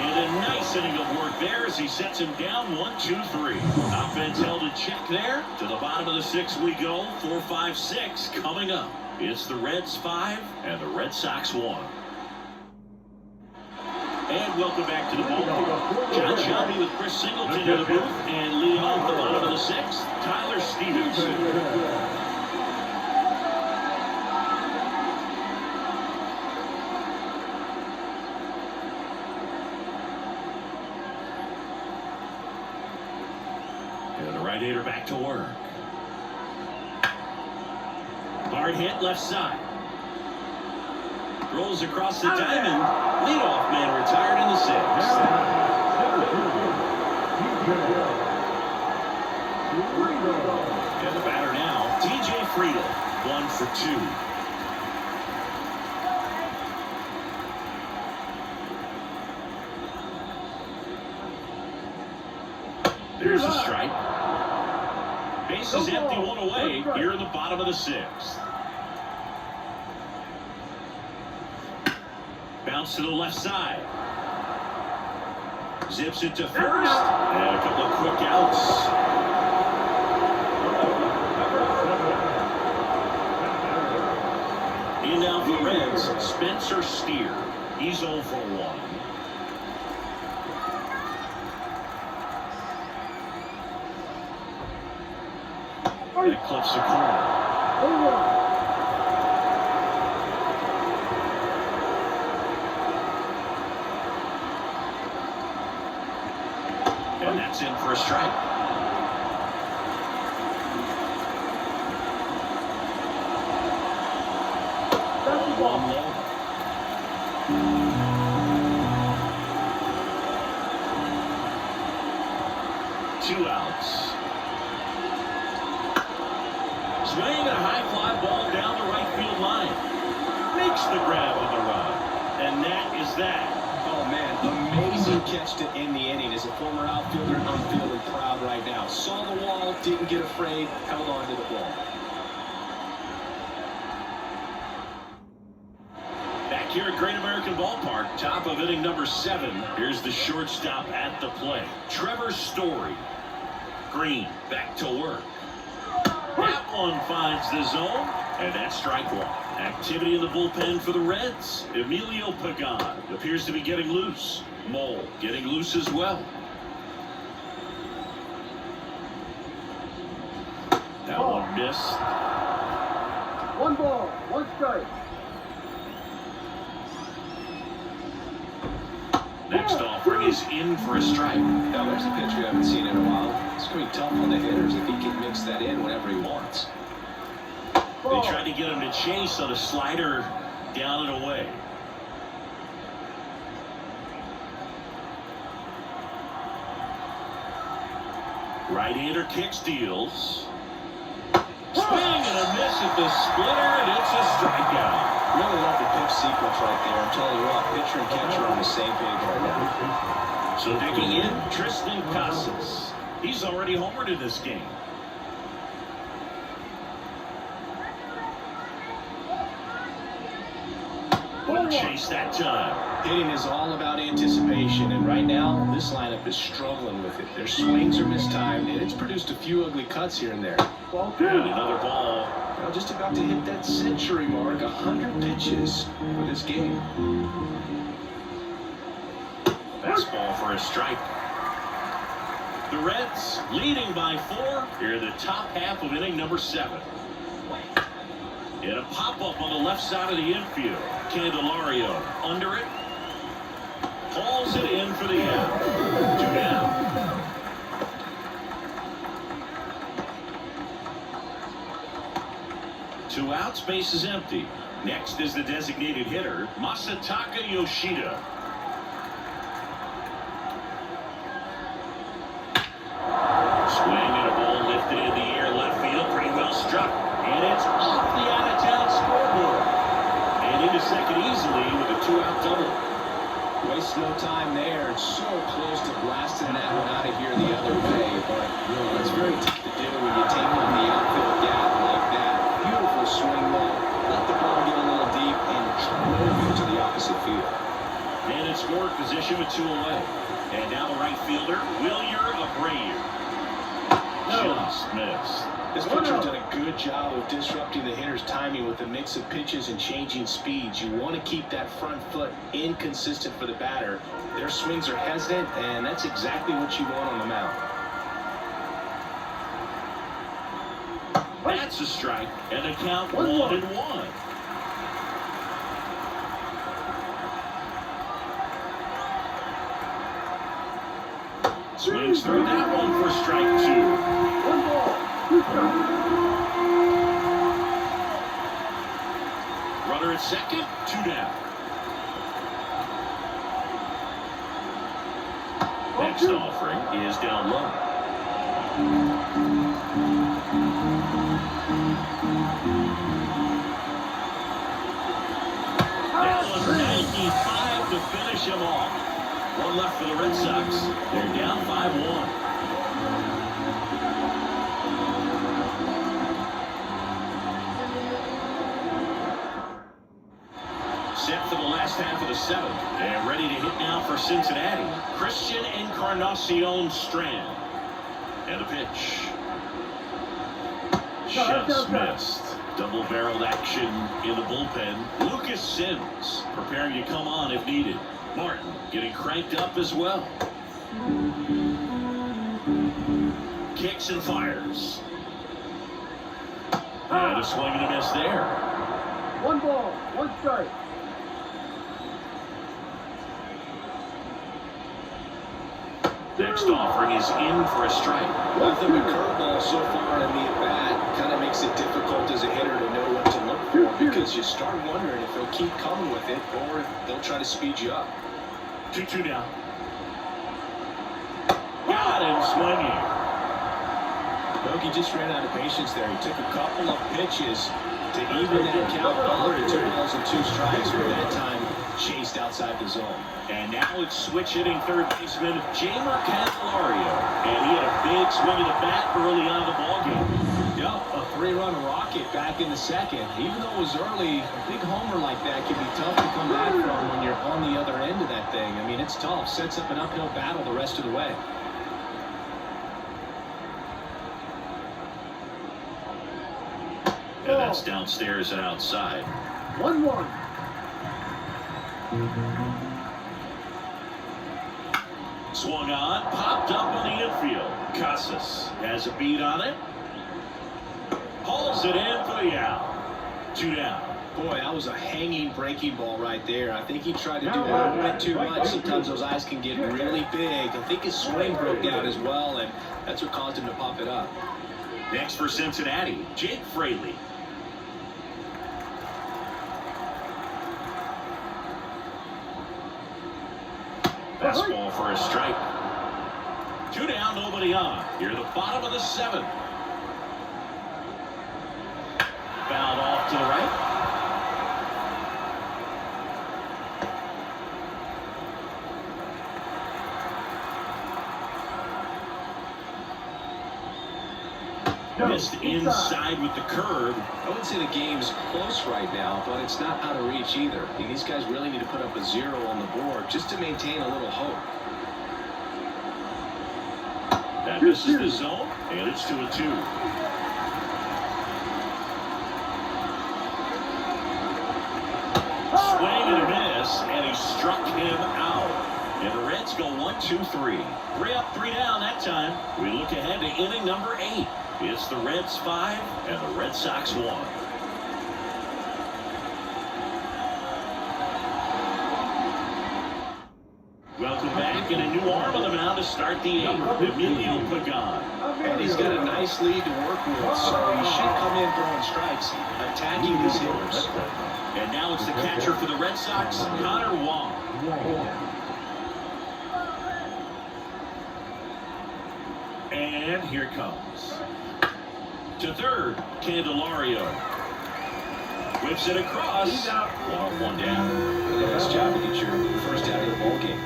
And a nice inning of work there as he sets him down 1-2-3. Offense held in check there. To the bottom of the 6th we go. 4-5-6 coming up. It's the Reds 5 and the Red Sox 1. And welcome back to the ballpark. John Shelby with Chris Singleton in the booth. And leading off the bottom of the 6th, Tyler Stevenson. And the right-hander back to work. Hard hit left side. Rolls across the diamond. Leadoff man retired in the 6th. And the batter now, TJ Friedel, 1 for 2. There's a strike. Base is empty, 1 away here in the bottom of the 6th. Bounce to the left side. Zips it to first. And a couple of quick outs. In now for Reds, Spencer Steer. He's 0 for 1. That clips the corner. And that's in for a strike. One low. Two outs. Swing and a high fly ball down the right field line. Makes the grab on the run. And that is that. Oh, man, amazing catch to end the inning. As a former outfielder, I'm feeling proud right now. Saw the wall, didn't get afraid, held on to the ball. Back here at Great American Ballpark, top of inning number 7. Here's the shortstop at the plate, Trevor Story. Green back to work. That one finds the zone, and that's strike 1. Activity in the bullpen for the Reds. Emilio Pagan appears to be getting loose. Mole getting loose as well. That one missed. 1 ball, 1 strike. Next offering is in for a strike. Now, there's a pitch we haven't seen in a while. It's going to be tough on the hitters if he can mix that in whenever he wants. They tried to get him to chase on a slider down and away. Right-hander kick steals. Swing and a miss at the splitter, and it's a strikeout. Really love the pitch sequence right there. I'm telling you what, pitcher and catcher are on the same page right now. So digging in, Tristan Casas. He's already homered in this game. chase that time. Hitting is all about anticipation, and right now, this lineup is struggling with it. Their swings are mistimed, and it's produced a few ugly cuts here and there. Ball And 2. another ball. Now just about to hit that century mark, 100 pitches for this game. Fastball for a strike. The Reds leading by 4 here in the top half of inning number 7. And a pop-up on the left side of the infield. Candelario under it. Hauls it in for the out. 2 down. Two outs, base is empty. Next is the designated hitter, Masataka Yoshida. Swing and a ball lifted in the air, left field, pretty well struck. And it's off the out-of-town scoreboard. And into second easily with a 2-out double. Waste no time there. It's so close to blasting that one out of here the other way, but it's very tough to do when you take on the outfield gap like that. Beautiful swing though. Let the ball get a little deep and drove it to the opposite field. And in scoring position with 2 away. And now the right fielder, Wilyer Abreu. Just missed. This pitcher's done a good job of disrupting the hitter's timing with a mix of pitches and changing speeds. You want to keep that front foot inconsistent for the batter. Their swings are hesitant, and that's exactly what you want on the mound. That's a strike, and the count 1-1. Swings through that one for strike 2. 1 ball, 2 strikes. Runner at second, 2 down. Next offering is down low. That was 95 to finish him off. One left for the Red Sox. They're down 5-1. Set for the last half of the 7th. And ready to hit now for Cincinnati. Christian Encarnacion Strand. And a pitch. Just missed. Double-barreled action in the bullpen. Lucas Sims preparing to come on if needed. Martin getting cranked up as well. Kicks and fires. And a swing and a miss there. 1 ball, 1 strike. Next offering is in for a strike. Nothing but curveball so far in the at-bat. Kind of makes it difficult as a hitter to know what to look for because you start wondering if they'll keep coming with it or if they'll try to speed you up. 2-2 down. Got him swinging. Bogey just ran out of patience there. He took a couple of pitches to even that count up to 2 balls and 2 strikes, but that time chased outside the zone. And now it's switch hitting third baseman Jamer Candelario. And he had a big swing of the bat early on in the ballgame. Yep, a 3-run rocket back in the 2nd. Even though it was early, a big homer like that can be tough to come back from when you're on the other end of that thing. I mean, it's tough. Sets up an uphill battle the rest of the way. And that's downstairs and outside. 1-1. Swung on, popped up on the infield. Casas has a beat on it. Hauls it in for the out. 2 down. Boy, that was a hanging breaking ball right there. I think he tried to do a little bit too much. Sometimes those eyes can get really big. I think his swing broke down as well, and that's what caused him to pop it up. Next for Cincinnati, Jake Fraley. Fastball for a strike. 2 down, nobody on. Here at the bottom of the 7th. Fouled off to the right. Missed inside with the curve. I would say the game's close right now, but it's not out of reach either. These guys really need to put up a 0 on the board just to maintain a little hope. That misses the zone, and it's to a 2. Swing and a miss, and he struck him out. And the Reds go 1, 2, 3. 3 up, 3 down that time. We look ahead to inning number 8. It's the Reds 5 and the Red Sox 1. Welcome back, and a new arm on the mound to start the 8th, Emilio Pagan. And he's got a nice lead to work with, so he should come in throwing strikes, attacking these hitters. And now it's the catcher for the Red Sox, Connor Wong. And here it comes. To third, Candelario. Whips it across. 1 down. Nice job to get your first out of the ball game.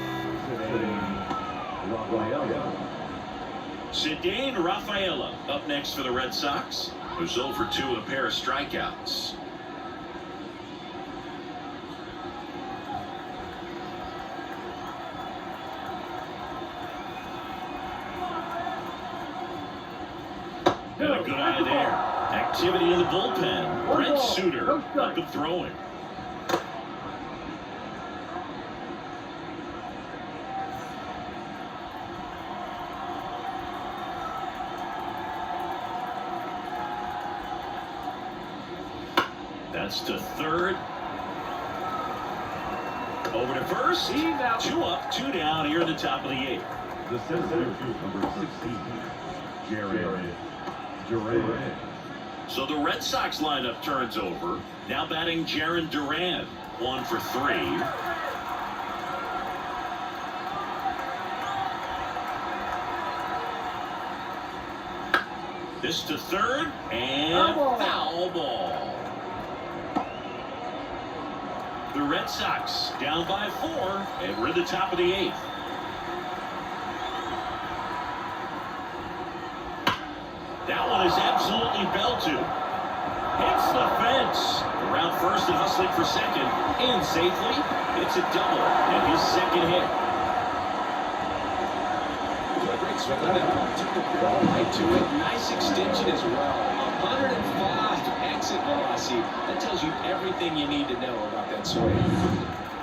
Cedane Rafaela up next for the Red Sox, who's 0 for 2 with a pair of strikeouts. And a good eye there. Activity in the bullpen. Brent Suter up and throwing. That's to third. Over to first. 2 up, 2 down here at the top of the 8th. The center number 16, Jared Duran. So the Red Sox lineup turns over. Now batting Jarren Duran. 1 for 3. This to third, and foul ball. The Red Sox down by 4, and we're at the top of the 8th. That one is absolutely belted. Hits the fence. Around first and hustling for second. In safely. It's a double, and his second hit. Great swing on that one. Took the ball right to it. Nice extension as well. 105 exit velocity. That tells you everything you need to know about that swing.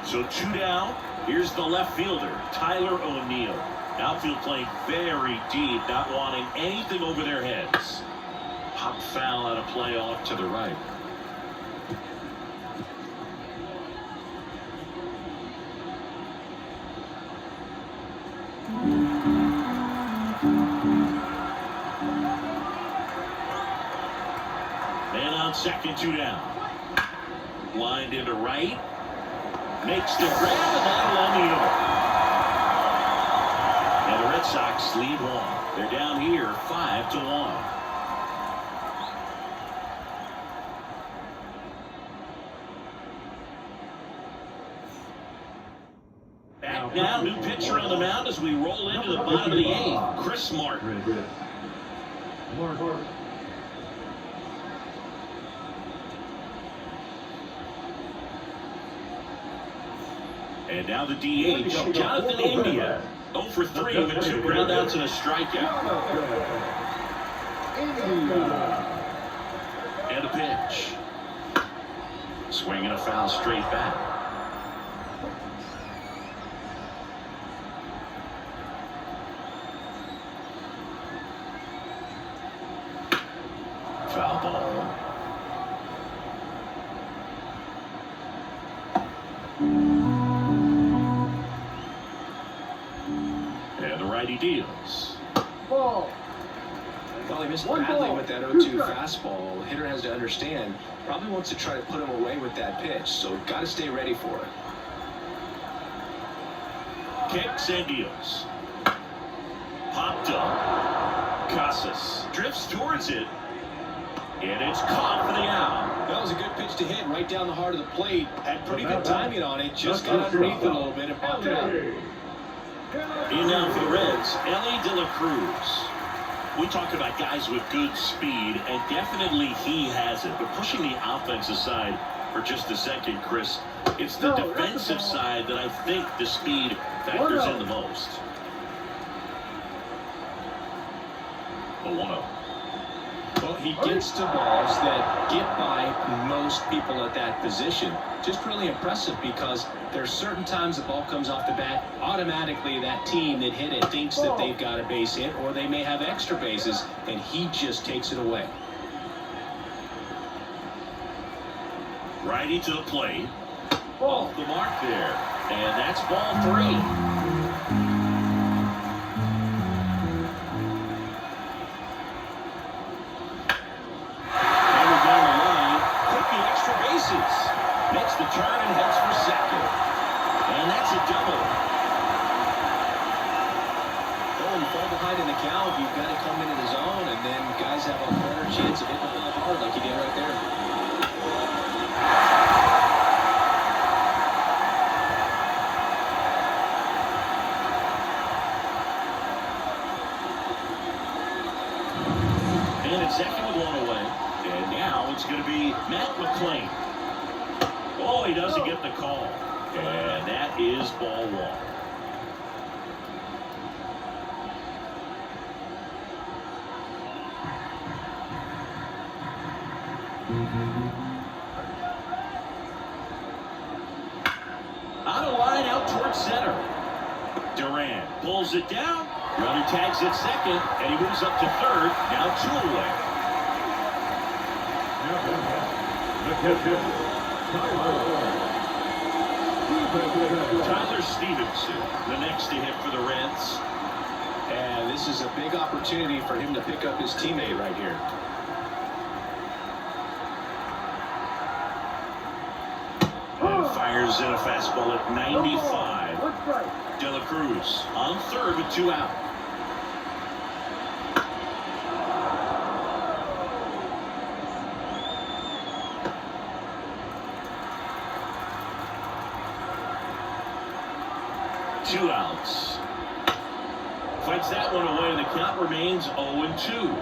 So 2 down. Here's the left fielder, Tyler O'Neill. Outfield playing very deep, not wanting anything over their heads. Pop foul out of play off to the right. Man on second, 2 down. Lined into right. Makes the grab, and that'll on the over. And the Red Sox lead 1. They're down here 5-1. Back now, new pitcher on the mound as we roll into the bottom of the 8th. Chris Martin. And now the DH, Jonathan India. 0 for 3 with 2 groundouts and a strikeout. And a pitch. Swinging a foul straight back. Foul ball. And the righty deals. Ball. Well, he missed badly with that 0-2 fastball. The hitter has to understand, probably wants to try to put him away with that pitch, so got to stay ready for it. Kicks and deals. Popped up. Casas drifts towards it. And it's caught for the out. That was a good pitch to hit right down the heart of the plate. Had pretty good timing on it. Just got underneath it a little bit and popped it out. In now for the Reds, Ellie De La Cruz. We talk about guys with good speed, and definitely he has it. But pushing the offense aside for just a second, Chris, it's the defensive side that I think the speed factors in the most. A 1-0. Well, he gets to balls that get by most people at that position. Just really impressive because there's certain times the ball comes off the bat, automatically that team that hit it thinks that they've got a base hit or they may have extra bases, and he just takes it away. Righty to the plate. Off the mark there. And that's ball 3. Makes the turn and heads for second. And that's a double. Oh, you fall behind in the count, you've got to come into the zone, and then guys have a better chance of hitting the ball hard like he did right there. And it's second with 1 away. And now it's going to be Matt McClain. Oh, he doesn't get the call. And that is ball 1. Out of line, out towards center. Durant pulls it down. Runner tags at second, and he moves up to third. Now 2 away. Tyler Stevenson, the next to hit for the Reds. And this is a big opportunity for him to pick up his teammate right here. And fires in a fastball at 95. De La Cruz on third with 2 out. Two outs. Fights that one away, and the count remains 0-2.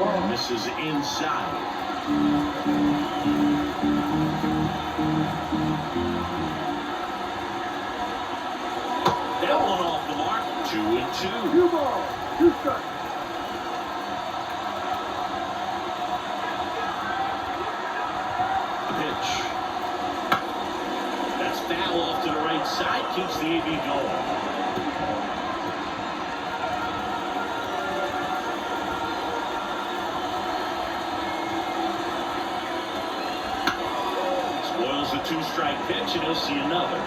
And this is inside. That one off the mark. 2-2. 2 balls, 2 strikes. That's foul off to the right side, keeps the AB going. Spoils the 2-strike pitch, and he'll see another.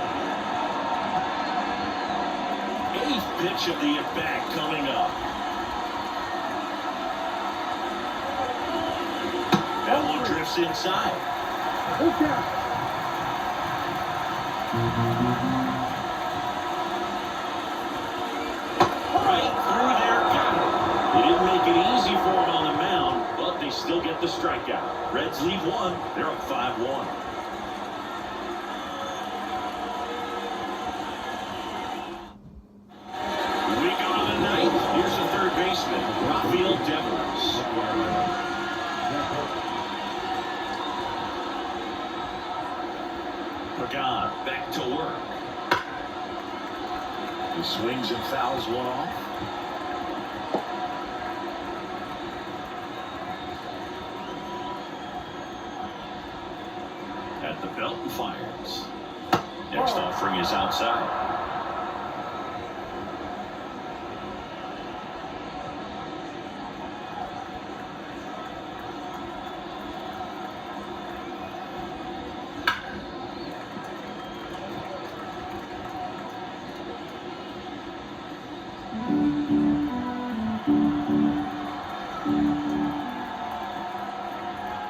8th pitch of the at-bat coming up. That one drifts inside. Okay. Right through there, got it. They didn't make it easy for him on the mound, but they still get the strikeout. Reds leave 1. They're up 5-1. We go to the 9th. Here's the third baseman, Rafael Devers. Pagan back to work. He swings and fouls one off. At the belt and fires. Next offering is outside.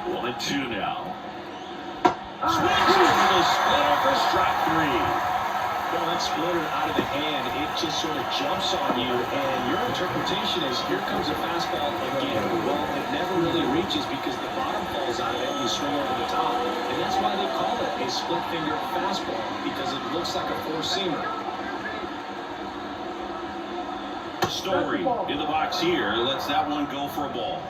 One and 2 now. Swings over the splitter for strike 3. Well, that splitter out of the hand, it just sort of jumps on you, and your interpretation is here comes a fastball again. Well, it never really reaches because the bottom falls out of it and you swing over the top, and that's why they call it a split finger fastball because it looks like a four-seamer. Story in the box here. Lets that one go for a ball.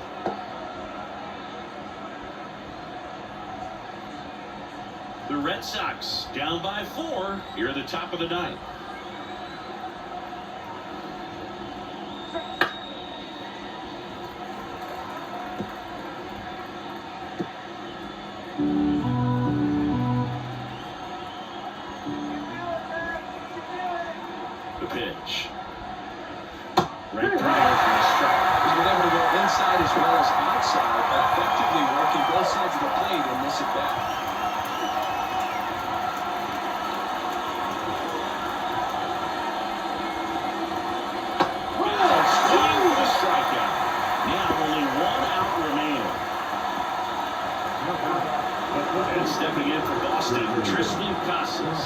The Red Sox down by 4 here at the top of the ninth. The pitch. Right through there for a strike. He's been able to go inside as well as outside, effectively working both sides of the plate in this at-bat. Swing for the strikeout. Now only 1 out remaining. And stepping in for Boston, Tristan Casas.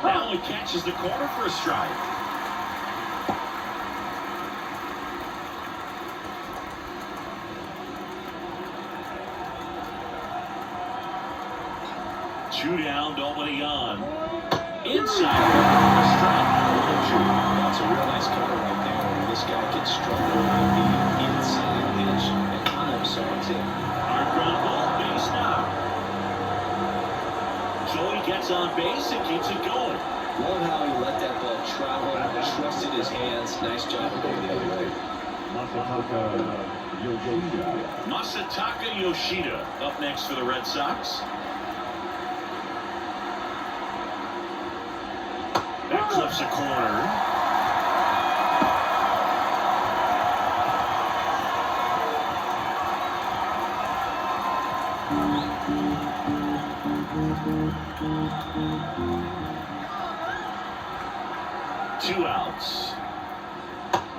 Now he catches the corner for a strike. Two down, nobody on. Inside for a strike. That's a real nice cutter right there. This guy can struggle with the inside pitch and almost saw it too. Hard ground ball, base now. So he gets on base and keeps it going. Love how he let that ball travel, trusted his hands. Nice job of going the other way. Masataka Yoshida up next for the Red Sox. That clips a corner. Two outs.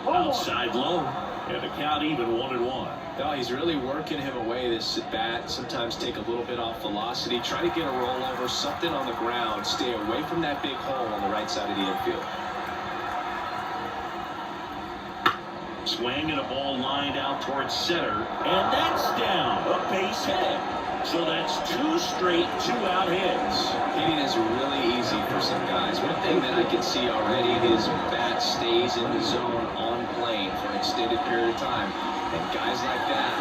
Outside low. And the count even 1-1. No, he's really working him away this at bat. Sometimes take a little bit off velocity. Try to get a rollover, something on the ground. Stay away from that big hole on the right side of the infield. Swing and a ball lined out towards center. And that's down. A base hit. So that's 2 straight 2-out hits. Hitting is really easy for some guys. One thing that I can see already, his bat stays in the zone on plane for an extended period of time. And guys like that,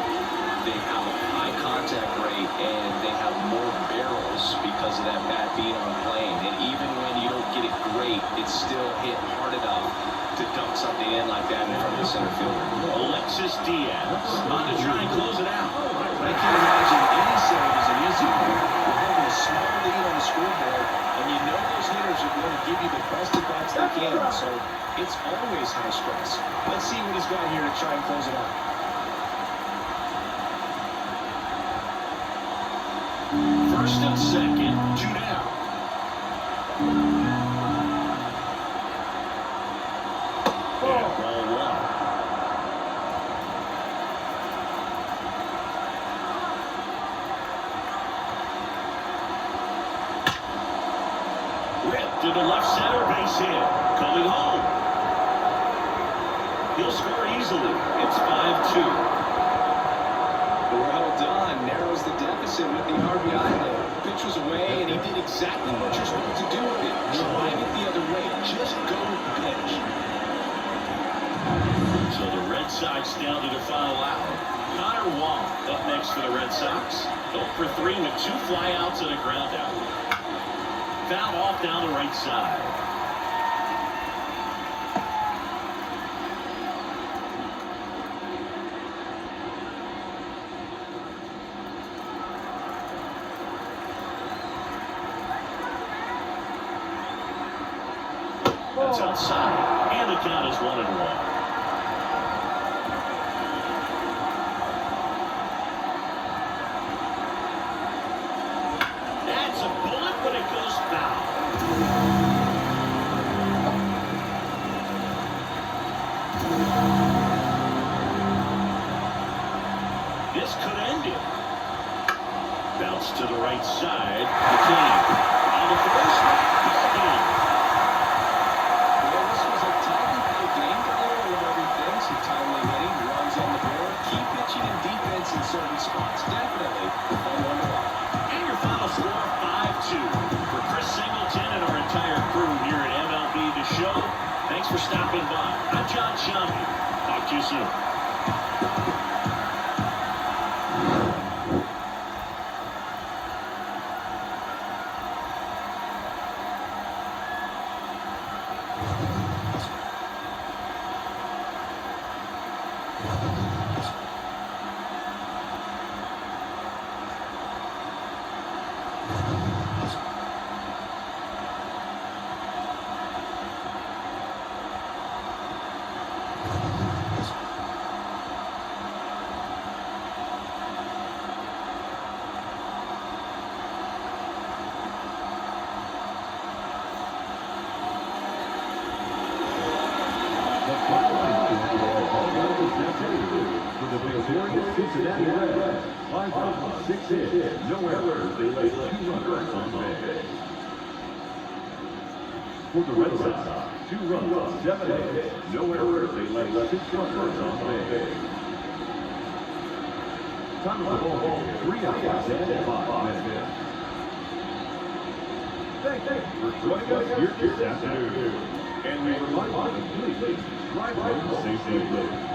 they have a high contact rate and they have more barrels because of that bat being on plane. And even when you don't get it great, it's still hit hard enough to dump something in like that in front of the center fielder. Alexis Diaz on to try and close it out. I can't imagine any save is an easy one. You're having a small lead on the scoreboard, and you know those hitters are going to give you the best at bats they can. So it's always high stress. Let's see what he's got here to try and close it out. First and second, 2 down. And ball 1. Ripped to the left center base hit. Coming home. He'll score easily. It's 5-2. Well done. Narrows the deficit with the RBI there. Pitch was away, and he did exactly what you're supposed to do with it. Drive it the other way. Just go with the pitch. So the Red Sox down to the final out. Connor Wong up next for the Red Sox. 0 for 3 with 2 flyouts and a ground out. Foul off down the right side. That's outside, and the count is 1-1. That's a bullet, but it goes foul. This could end it. Bounce to the right side. McCain on the first. Ball game. Well, this was a tightly played game, but a little Thanks for stopping by. I'm John Shelby. Talk to you soon. For the victorious Cincinnati Reds, 5 runs, 6 hits, no errors. They lay 2 runners on base. For the Red Sox, 2 runs, 7 hits, no errors. They lay 6 runners on base. Time of the ball, 3 hours and 5 minutes. Thank you for joining us here this afternoon. And we remind you to please drive home safely.